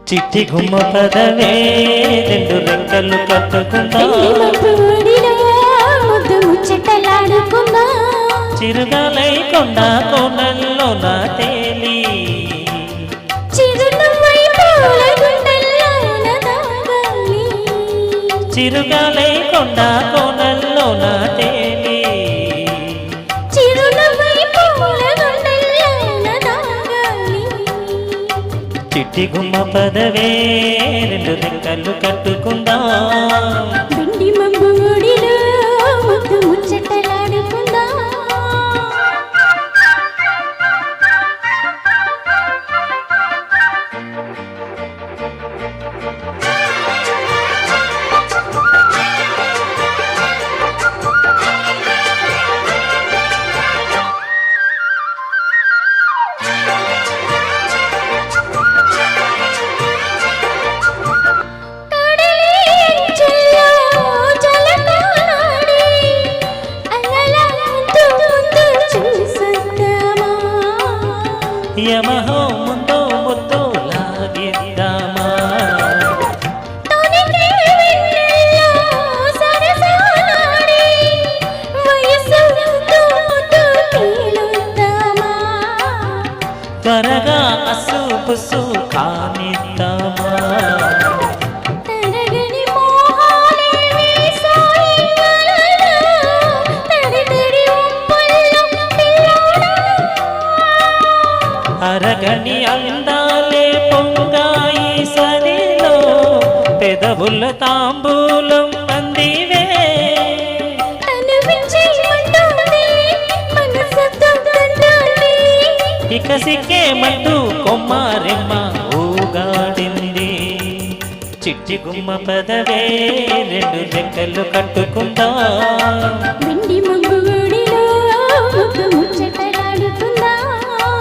చిట్టి గుమ్మ పదవే రెండు రెక్కలు కట్టుకుందా చిరుగాలై కొండ కోనల్లో నా తేలి చిరుగాలై కొండ కోనల్లో నా తేలి చిట్టి గుమ్మ పదవే రెండు రెక్కలు కట్టుకుందా పిండి మబ్బు ఒడిలో ముద్దు ముచ్చటలాడుకుందా యమహో ముందో ముద్దో లాగిద్దామా త్వరగా అసు పుసు కానిద్దామా అరగని అందాలే పొంగాయి సరిలో పెదవుల తాంబూలం అందివే ఇక సిక్కేమంటూ కొమ్మారెమ్మ ఊగాడింది చిట్టి గుమ్మ పదవే రెండు రెక్కలు కట్టుకుందా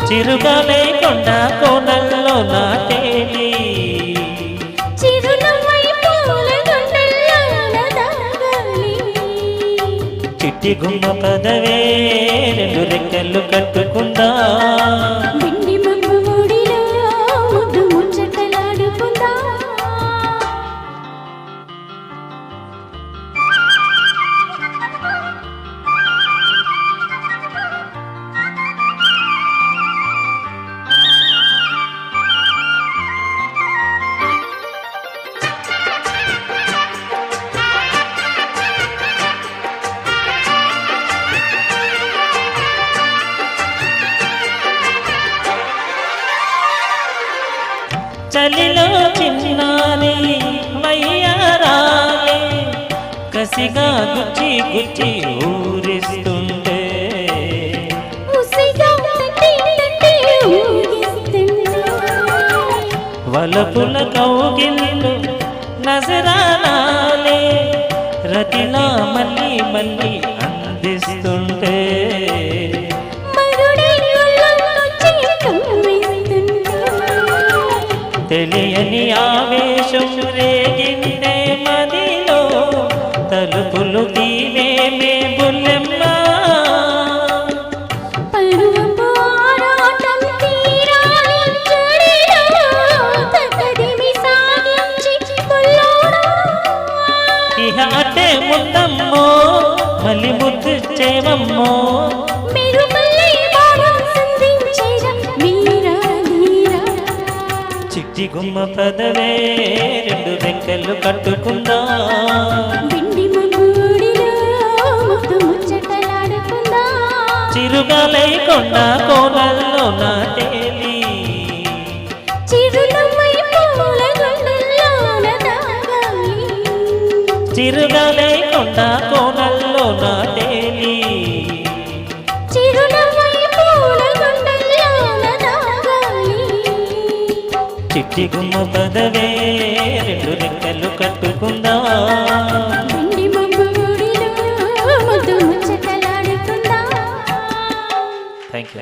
చిరుగాలై కొండ కోనల్లో నా తేలి చిట్టి గుమ్మ పదవే రెండు రెక్కలు కట్టుకుందా చలిలో చిన్నాని వయ్యారాలే కసిగా గుచ్చి గుచ్చి ఊరిస్తుంటే వలపుల కౌగిళ్ళు నజరానాలే రతిలా మళ్ళీ మళ్ళీ అందిస్తుంటే తెలియని ఆవేశం రేగిందే మదిలో తలుపులు తీవేమే బుల్లెమ్మ ఇహ అటే ముద్దమ్మో మళ్ళీ ముద్దు చేవమ్మో చిట్టి గుమ్మ పదవే రెండు రెక్కలు కట్టుకుందా చిరుగాలై కొండ కోనల్లో నా తేలి చిరుగాలై కొండ కోనల్లో నా తేలి చిట్టి గుమ్మ పదవే రెండు రెక్కలు కట్టుకుందా థ్యాంక్ యూ.